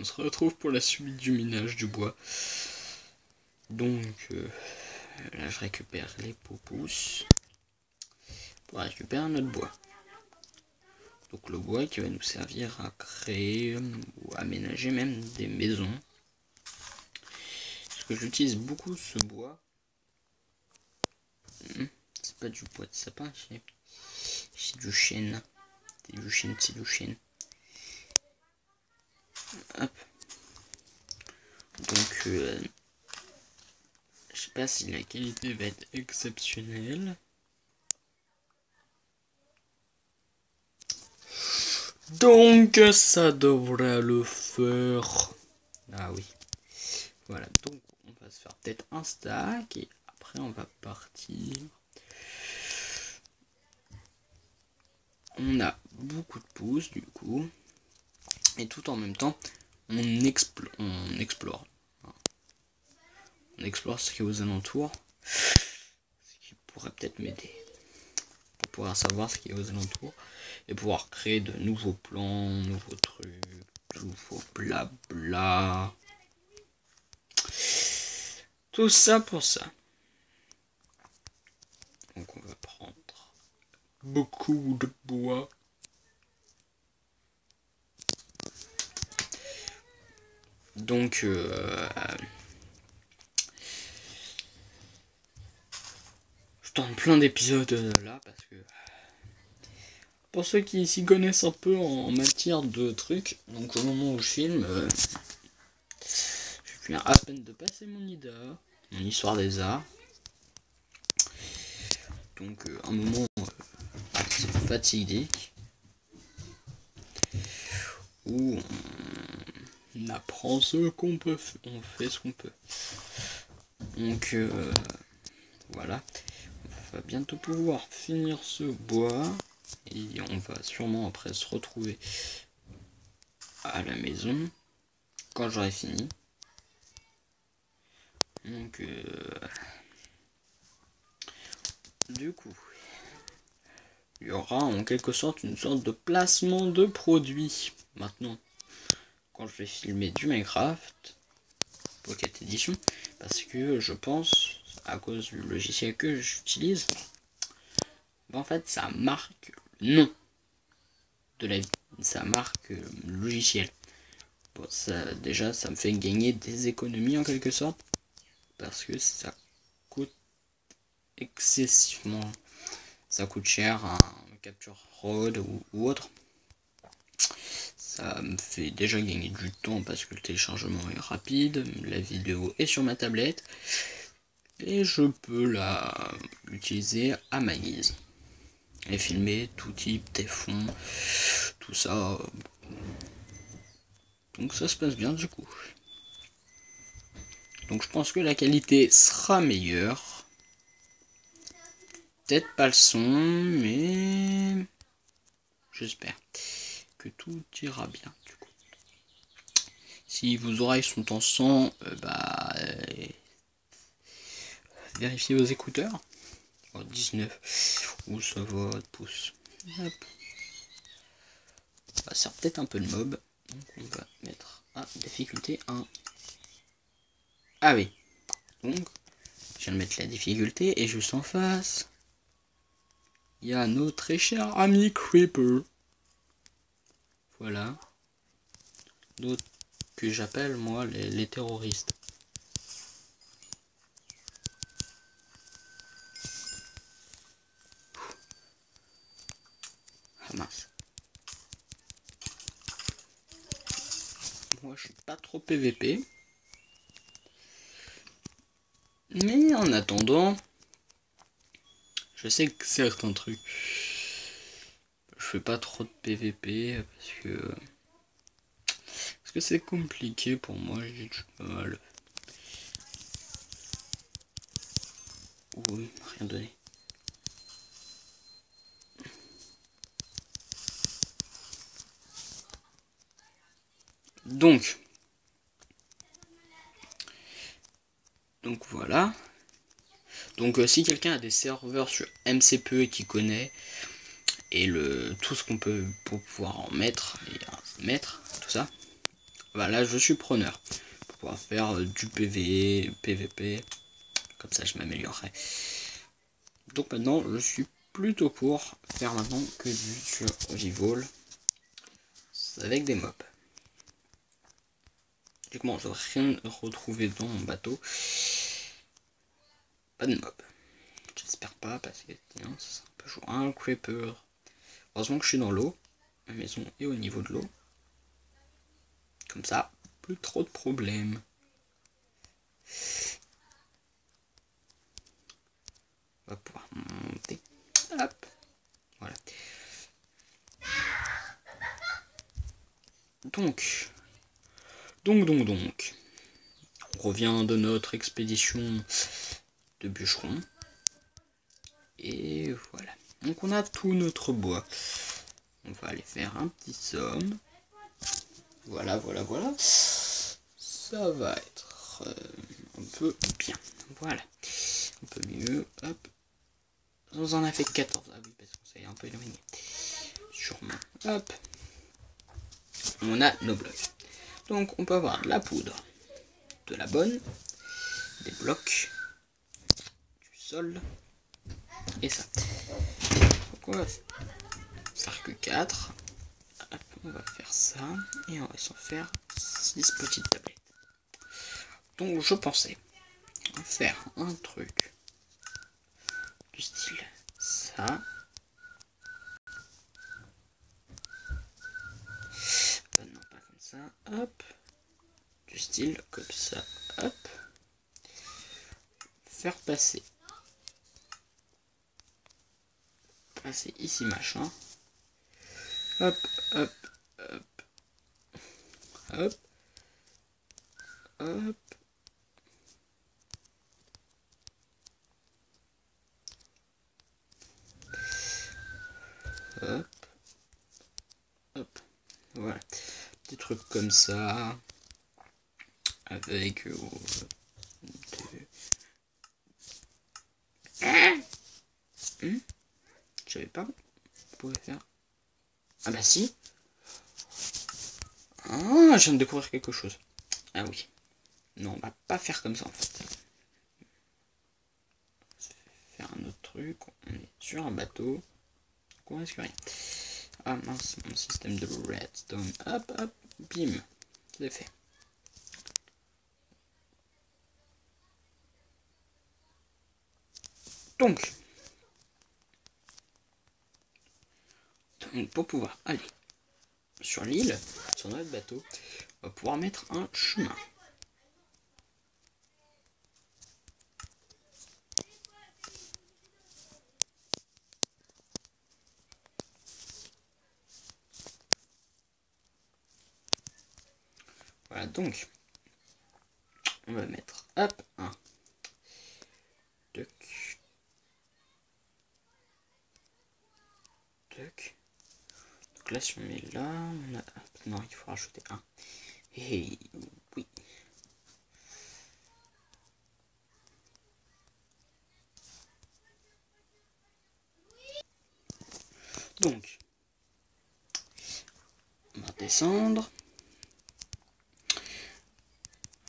on se retrouve pour la suite du minage du bois. Donc là je récupère les poupousses pour récupérer notre bois. Donc le bois qui va nous servir à créer ou aménager même des maisons. Parce que j'utilise beaucoup ce bois. C'est pas du bois de sapin, c'est du chêne. C'est du chêne. Hop. Donc je sais pas si la qualité va être exceptionnelle. Donc ça devrait le faire. Ah oui. Voilà, donc on va se faire peut-être un stack et après on va partir. On a beaucoup de pouces du coup. Et tout en même temps, on explore. On explore ce qui est aux alentours. Ce qui pourrait peut-être m'aider. Pour pouvoir savoir ce qui est aux alentours. Et pouvoir créer de nouveaux plans, nouveaux trucs, nouveaux blabla. Tout ça pour ça. Donc on va prendre beaucoup de bois. Donc je tourne plein d'épisodes là parce que pour ceux qui s'y connaissent un peu en matière de trucs, donc au moment où je filme, je viens à peine de passer mon IDA, mon histoire des arts. Donc un moment c'est fatidique où on apprend ce qu'on peut, on fait ce qu'on peut. Donc voilà, on va bientôt pouvoir finir ce bois et on va sûrement après se retrouver à la maison quand j'aurai fini. Donc du coup il y aura en quelque sorte une sorte de placement de produit maintenant quand je vais filmer du Minecraft Pocket Edition, parce que je pense à cause du logiciel que j'utilise, en fait ça marque le nom de la vie, ça marque le logiciel. Bon, ça déjà ça me fait gagner des économies en quelque sorte parce que ça coûte excessivement, ça coûte cher un Capture Road ou autre. Ça me fait déjà gagner du temps parce que le téléchargement est rapide, la vidéo est sur ma tablette et je peux l'utiliser à ma guise et filmer tout type, des fonds, tout ça. Donc ça se passe bien du coup. Donc je pense que la qualité sera meilleure. Peut-être pas le son, mais j'espère que tout ira bien du coup. Si vos oreilles sont en sang, vérifiez vos écouteurs. Oh, 19. Ouh, ça va, pouce. Hop. On va faire peut-être un peu de mob. Donc on va mettre à difficulté 1. Ah oui. Donc, je viens de mettre la difficulté et juste en face, il y a notre très cher ami Creeper. Voilà. D'autres que j'appelle moi les terroristes. Ah mince. Moi je suis pas trop PVP. Mais en attendant, je sais que certains trucs, je fais pas trop de PVP parce que c'est compliqué pour moi, j'ai du mal. Oui, rien donné. Donc voilà. Donc si quelqu'un a des serveurs sur MCPE et qui connaît et tout ce qu'on peut pour pouvoir en mettre et mettre tout ça, Bah là, je suis preneur. Pour pouvoir faire du PvE, PvP. Comme ça, je m'améliorerai. Donc maintenant, je suis plutôt pour faire maintenant que du survival avec des mobs. Du coup, je vais rien retrouver dans mon bateau. Pas de mob. J'espère pas, parce que sinon, ça sera un peu chaud. Un creeper. Heureusement que je suis dans l'eau. Ma maison est au niveau de l'eau. Comme ça, plus trop de problèmes. On va pouvoir monter. Hop. Voilà. Donc. On revient de notre expédition de bûcheron. Et voilà. Donc on a tout notre bois. On va aller faire un petit somme. Voilà. Ça va être un peu bien. Voilà. Un peu mieux. Hop. On en a fait 14. Ah oui, parce qu'on s'est un peu éloigné. Sûrement. Hop. On a nos blocs. Donc on peut avoir de la poudre. De la bonne. Des blocs. Du sol. Et ça. Donc on va faire que 4. Hop, on va faire ça. Et on va s'en faire 6 petites tablettes. Donc je pensais faire un truc du style ça. Non, pas comme ça. Hop. Du style comme ça. Hop. Faire passer. Passer ici machin. Hop. Hop. Hop. Hop. Hop. Hop. Voilà. Des trucs comme ça. Avec je savais pas. Vous pouvez faire. Ah bah si. Ah, je viens de découvrir quelque chose. Ah oui. Non, on va pas faire comme ça en fait. Faire un autre truc. On est sur un bateau. On risque rien. Ah mince, mon système de redstone. Hop, hop, bim. C'est fait. Donc, pour pouvoir aller sur l'île, sur notre bateau, on va pouvoir mettre un chemin. Voilà, donc, on va mettre, hop, un, deux, donc là, si on met là, on a, non, il faut rajouter un. Et oui. Donc, on va descendre.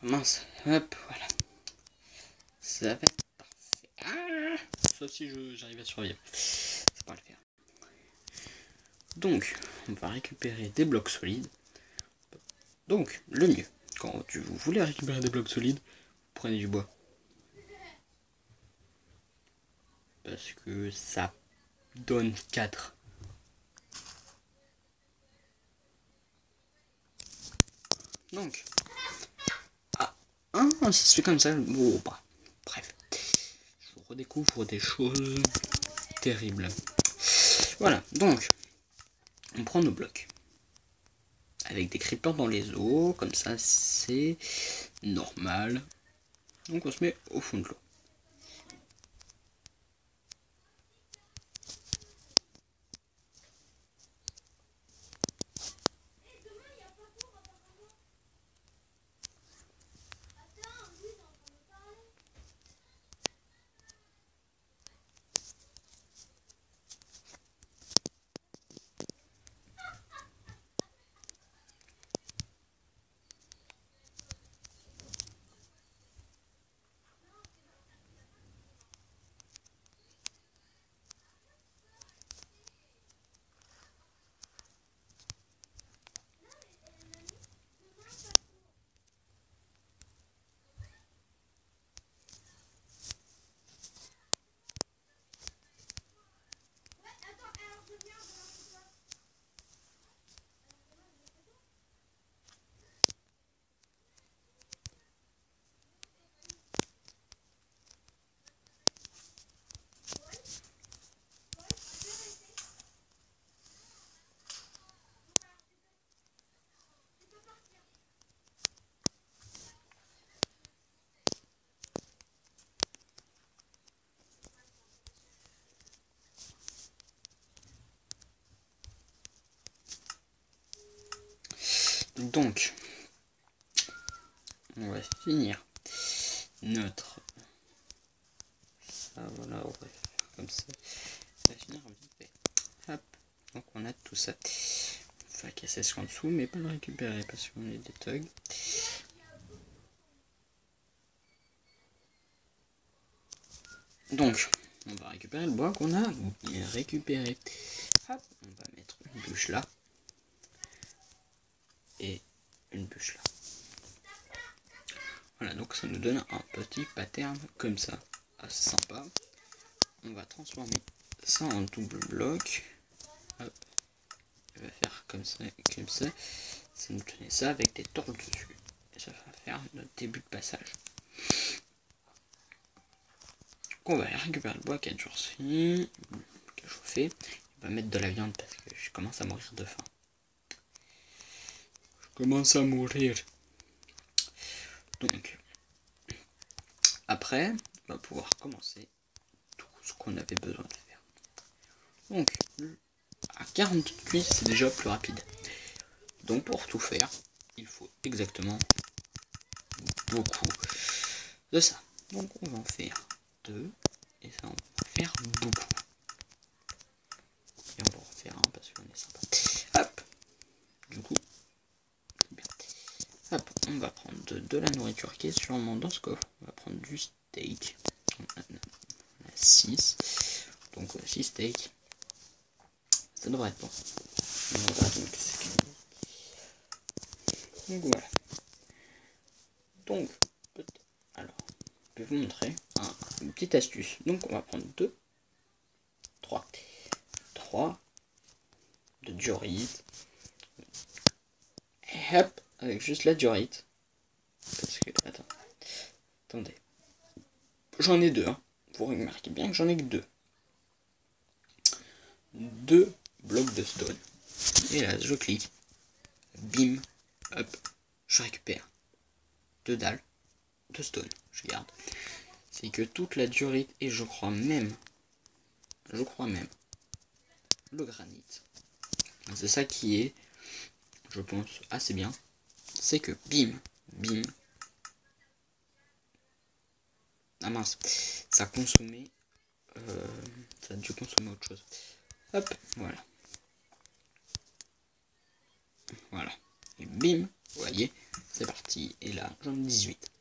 Mince, hop, voilà. Ça va être parfait. Ah, sauf si j'arrive à survivre. Ça va pas le faire. Donc, on va récupérer des blocs solides. Donc, le mieux, quand vous voulez récupérer des blocs solides, prenez du bois. Parce que ça donne 4. Donc, ça se fait comme ça. Bon, bah, bref. Je redécouvre des choses terribles. Voilà, donc, on prend nos blocs. Avec des creepers dans les eaux, comme ça c'est normal. Donc on se met au fond de l'eau. Donc, on va finir notre... Ça, voilà, on va faire comme ça. On va finir vite fait. Hop, donc on a tout ça. On va casser ce qu'en dessous, mais pas le récupérer parce qu'on est des thugs. Donc, on va récupérer le bois qu'on a récupéré. Hop, on va mettre une bûche là. Et une bûche là. Voilà, donc ça nous donne un petit pattern comme ça. Assez sympa. On va transformer ça en double bloc. Hop. On va faire comme ça, comme ça. Ça nous donne ça avec des torches dessus. Et ça va faire notre début de passage. On va récupérer le bois qui a toujours fini, qui a chauffé. On va mettre de la viande parce que je commence à mourir de faim. Je commence à mourir. Donc, après, on va pouvoir commencer tout ce qu'on avait besoin de faire. Donc, à 40 cuisses, c'est déjà plus rapide. Donc, pour tout faire, il faut exactement beaucoup de ça. Donc, on va en faire 2. Et ça, on va faire beaucoup. Et on va en faire un parce qu'on est sympa. Hop. Du coup, c'est bien. Hop, on va prendre de la nourriture qui est sûrement dans ce coffre. On va prendre du steak. On a 6. Donc 6 steaks. Ça devrait être bon. Donc voilà. Donc, alors, je vais vous montrer une petite astuce. Donc on va prendre 3 de diorite. Et hop, avec juste la diorite. Parce que, attendez. J'en ai 2. Hein. Vous remarquez bien que j'en ai que 2. 2 blocs de stone. Et là, je clique. Bim. Hop. Je récupère 2 dalles de stone. Je garde. C'est que toute la diorite et je crois même le granit. C'est ça qui est, je pense, assez bien. C'est que bim. Ah mince, ça consommait. Ça a dû consommer autre chose. Hop, voilà. Voilà. Et bim, vous voyez, c'est parti. Et là, j'en ai 18.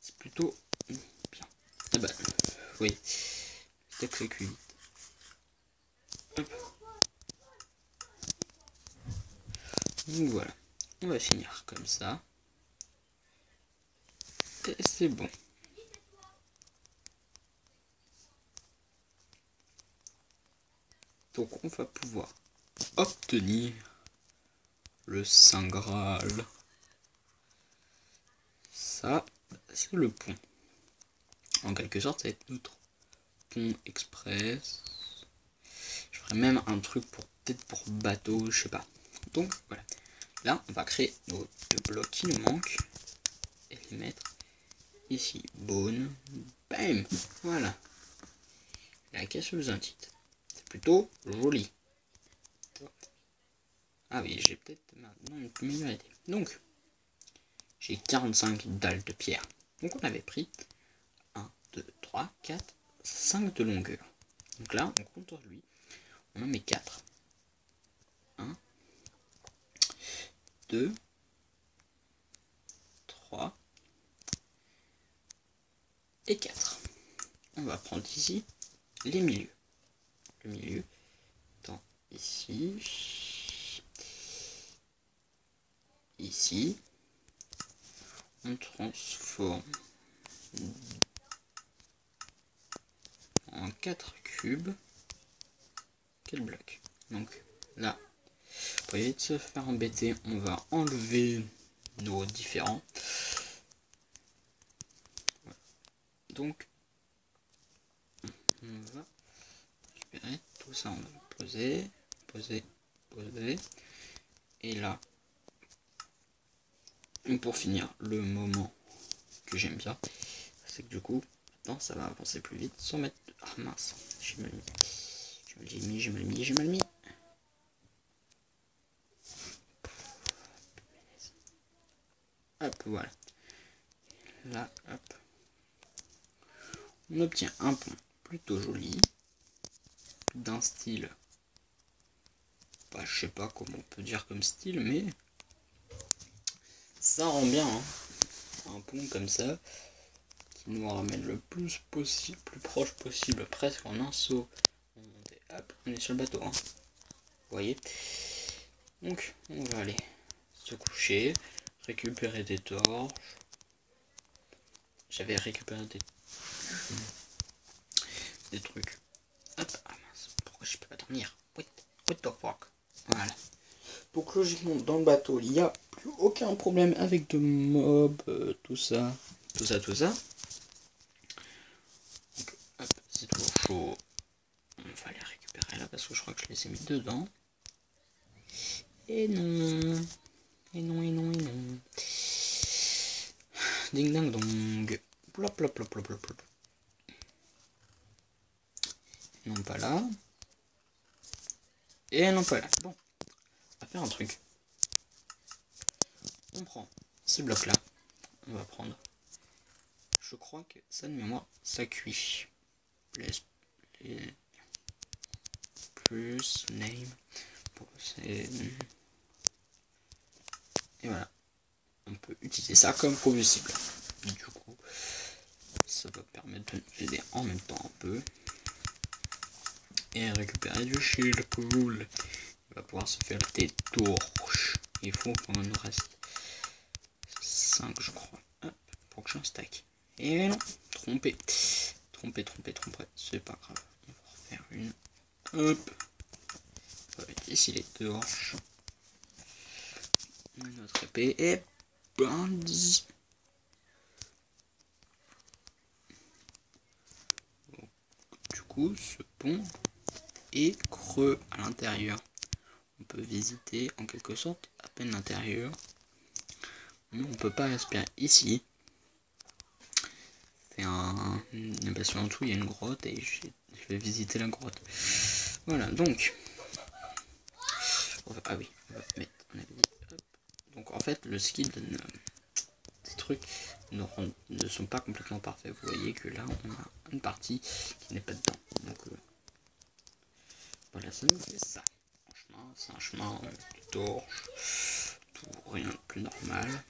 C'est plutôt bien. Ah bah, oui. Peut-être que c'est cuit. Hop. Donc voilà. On va finir comme ça. Et c'est bon. Donc on va pouvoir obtenir le Saint Graal. Ça, c'est le pont. En quelque sorte, ça va être notre pont express. Je ferai même un truc pour peut-être pour bateau, je sais pas. Donc voilà. Là, on va créer nos 2 blocs qui nous manquent et les mettre ici. Bone, bam, voilà. La casseuse intite. C'est plutôt joli. Ah oui, j'ai peut-être maintenant une meilleure idée. Donc, j'ai 45 dalles de pierre. Donc on avait pris 1, 2, 3, 4, 5 de longueur. Donc là, on compte sur lui. On en met 4. 1, 2, 3 et 4. On va prendre ici les milieux. Le milieu étant ici. Ici. On transforme en 4 cubes. Quel bloc? Donc là, pour éviter de se faire embêter, on va enlever nos différents. Voilà. Donc, on va récupérer tout ça, on va le poser. Et là, pour finir, le moment que j'aime bien, c'est que du coup, maintenant ça va avancer plus vite sans mettre... Ah mince, j'ai mal mis. hop, voilà. Là, hop. On obtient un pont plutôt joli, d'un style, bah, je sais pas comment on peut dire comme style, mais ça rend bien, hein. Un pont comme ça, qui nous ramène le plus possible, plus proche possible, presque en un saut. On monte, hop, on est sur le bateau, hein. Vous voyez. Donc, on va aller se coucher, récupérer des torches. J'avais récupéré des trucs. Hop, ah mince, pourquoi je peux pas dormir? What the fuck? Voilà. Donc logiquement, dans le bateau, il n'y a plus aucun problème avec de mobs, tout ça. Donc, hop, c'est toujours chaud. On va les récupérer là parce que je crois que je les ai mis dedans. Et non. Et non, et non, et non. Ding dang dong. Plop, plop, plop, plop, plop, plop. Non, pas là. Et non, pas là. Bon, on va faire un truc. On prend ces blocs là. On va prendre. Je crois que ça de mémoire, ça cuit. Plus name. Bon, et voilà. On peut utiliser ça comme combustible. Du coup, ça va permettre de nous aider en même temps un peu. Et récupérer du shield cool. Il va pouvoir se faire des torches. Il faut qu'on en reste 5 je crois. Hop, pour que j'en stack. Et non, trompé. Trompé. C'est pas grave. On va refaire une. Hop. On va mettre ici les torches. Notre épée et bandit. Du coup, ce pont est creux à l'intérieur. On peut visiter en quelque sorte à peine l'intérieur. Mais on peut pas respirer ici. C'est un... Parce qu'en dessous il y a une grotte et je vais visiter la grotte. Voilà, donc... Ah oui, on va mettre... On avait dit, hop. Donc en fait, le skill donne... Ces trucs ne sont pas complètement parfaits. Vous voyez que là, on a une partie qui n'est pas dedans. Donc voilà, ça nous fait ça. Franchement, c'est un chemin de torche, tout rien de plus normal.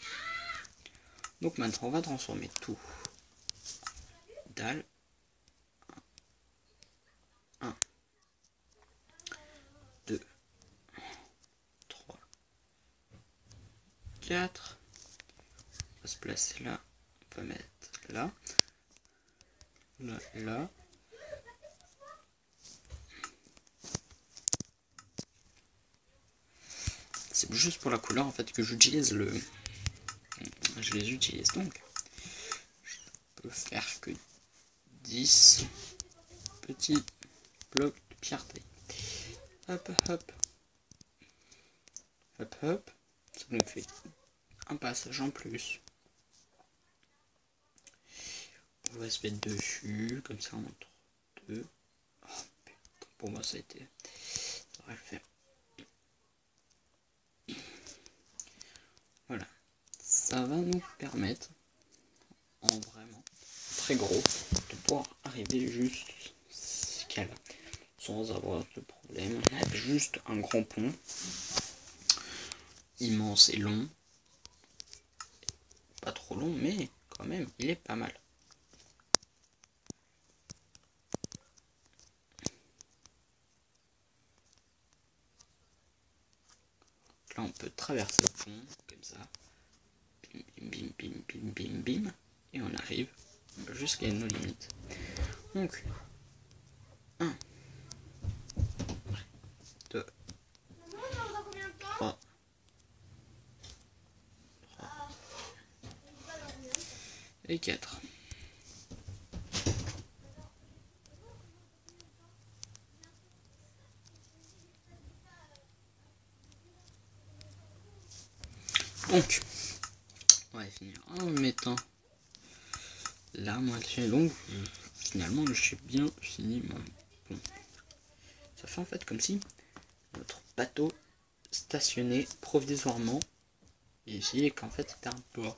Donc maintenant, on va transformer tout. Dalle. 1, 2, 3, 4. On va se placer là. On va mettre là. Là. C'est juste pour la couleur en fait que j'utilise le... Je les utilise donc. Je peux faire que 10 petits blocs de pierre taille. Hop. Ça nous fait un passage en plus. On va se mettre dessus, comme ça entre deux. Oh, putain, pour moi ça a été... Ça va le faire. Voilà. Ça va nous permettre, en vraiment très gros, de pouvoir arriver jusqu'à là. Sans avoir de problème. On a juste un grand pont. Immense et long. Pas trop long, mais quand même, il est pas mal. Là, on peut traverser le pont, comme ça. Bim. Et on arrive jusqu'à nos limites. Donc, 1, 2, 3, et 4. Donc, on va finir en mettant la moitié. Donc, finalement, j'ai bien fini mon pont. Ça fait en fait comme si notre bateau stationnait provisoirement. Et ici et qu'en fait c'était un port.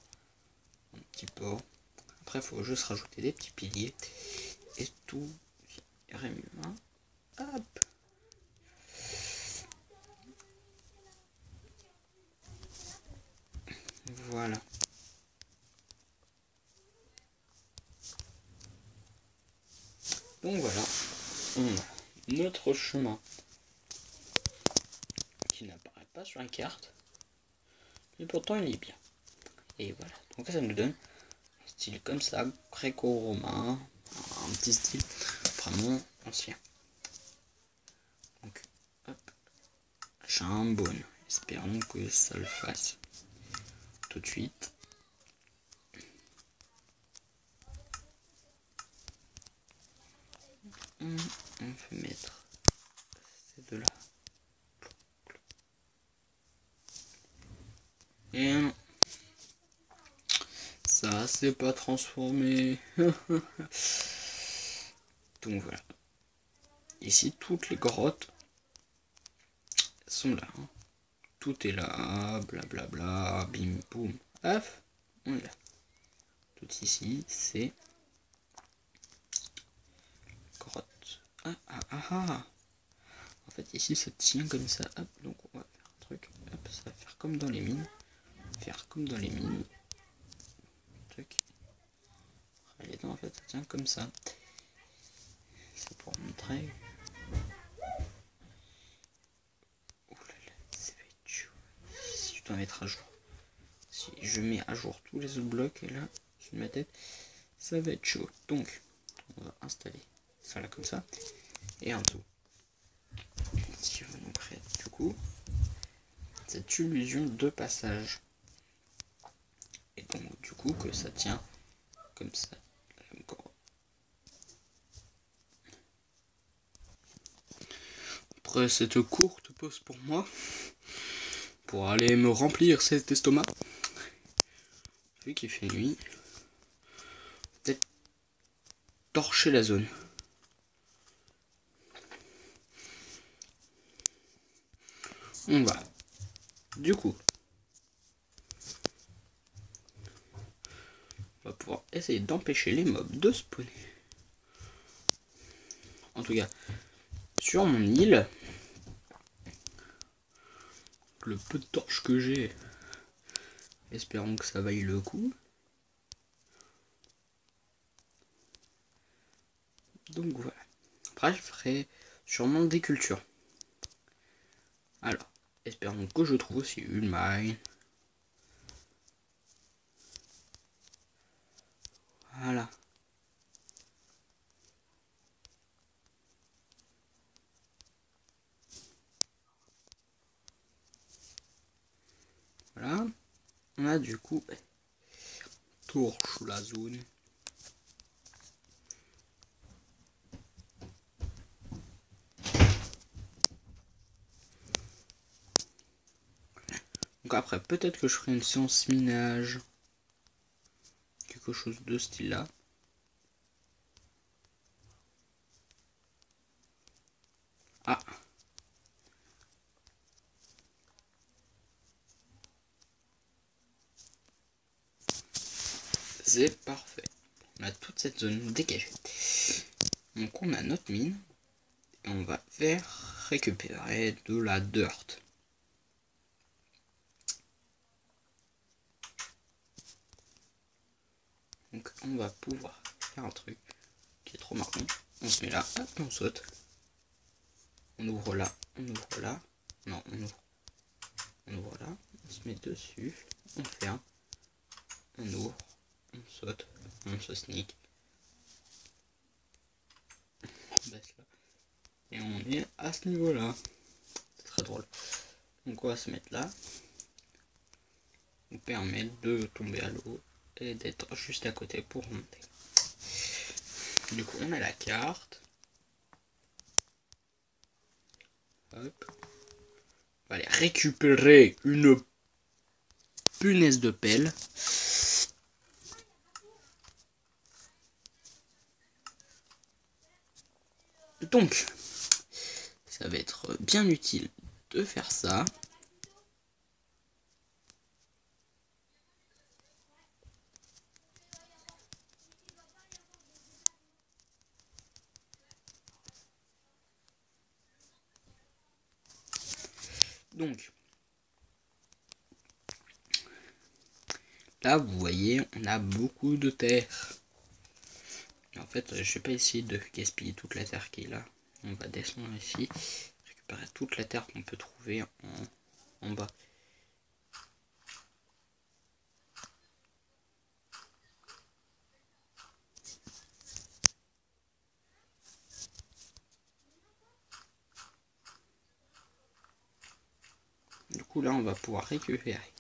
Un petit port. Après il faut juste rajouter des petits piliers. Et tout irait mieux. Hein. Hop. Voilà. Donc voilà. On a notre chemin qui n'apparaît pas sur la carte. Et pourtant il est bien. Et voilà. Donc ça nous donne un style comme ça, gréco-romain. Un petit style vraiment ancien. Donc hop. Chambonne. Espérons que ça le fasse tout de suite. On peut mettre ces deux là. Et non. Ça s'est pas transformé. Donc voilà. Ici toutes les grottes sont là. Hein. Tout est là. Blablabla. Bla, bla, bim boum. Hop. On est là. Tout ici c'est grotte. Ah ah ah ah. En fait ici ça tient comme ça. Hop. Donc on va faire un truc. Hop. Ça va faire comme dans les mines. Faire comme dans les mines. Truc. Les dents en fait ça tient comme ça. C'est pour montrer. Oh là là, ça va être chaud. Si je dois mettre à jour. Si je mets à jour tous les autres blocs et là, sur ma tête, ça va être chaud. Donc, on va installer ça là comme ça. Et en dessous. Si on nous crée du coup cette illusion de passage. Et donc du coup que ça tient comme ça. Après cette courte pause pour moi, pour aller me remplir cet estomac, vu qu'il fait nuit, peut-être torcher la zone. On va, du coup, on va pouvoir essayer d'empêcher les mobs de spawner. En tout cas, sur mon île, le peu de torches que j'ai, espérons que ça vaille le coup. Donc voilà. Après, je ferai sûrement des cultures. Alors, espérons que je trouve aussi une mine. Voilà. Voilà. On a du coup torche la zone. Donc après, peut-être que je ferai une séance minage. Quelque chose de ce style-là. Ah. C'est parfait. On a toute cette zone dégagée. Donc on a notre mine. Et on va faire récupérer de la dirt. Donc on va pouvoir faire un truc qui est trop marrant. On se met là, hop, on saute. On ouvre là, on ouvre là. Non, on ouvre là, on se met dessus, on ferme, on ouvre, on saute, on se sneak. On baisse là. Et on est à ce niveau là. C'est très drôle. Donc on va se mettre là. Nous permet de tomber à l'eau et d'être juste à côté pour monter. Du coup on a la carte. Hop. On va aller récupérer une punaise de pelle. Donc, ça va être bien utile de faire ça. Donc, là, vous voyez, on a beaucoup de terre. En fait, je vais pas essayer de gaspiller toute la terre qui est là. On va descendre ici, récupérer toute la terre qu'on peut trouver en bas. Du coup, là, on va pouvoir récupérer.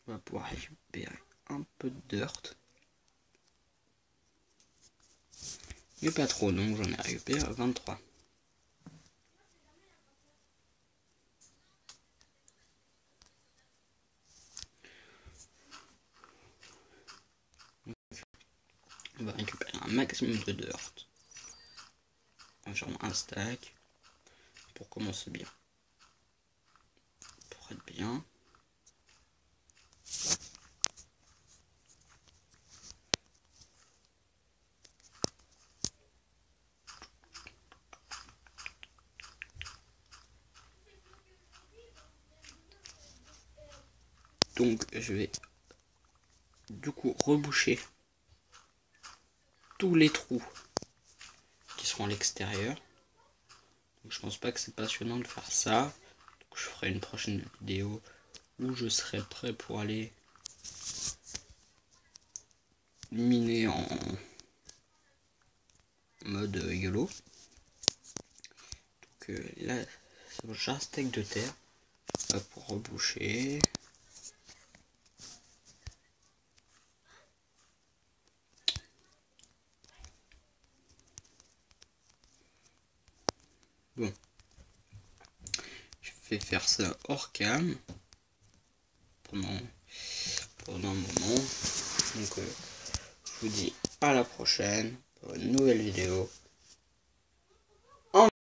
On va pouvoir récupérer un peu de dirt. Mais pas trop, donc j'en ai récupéré 23. On va récupérer un maximum de dirt. Environ un stack. Pour commencer bien. Pour être bien. Donc je vais du coup reboucher tous les trous qui seront à l'extérieur. Je pense pas que c'est passionnant de faire ça. Donc, je ferai une prochaine vidéo où je serai prêt pour aller miner en mode YOLO. Donc là, j'ai un stack de terre pour reboucher. Bon, je vais faire ça hors cam pendant un moment. Donc je vous dis à la prochaine pour une nouvelle vidéo.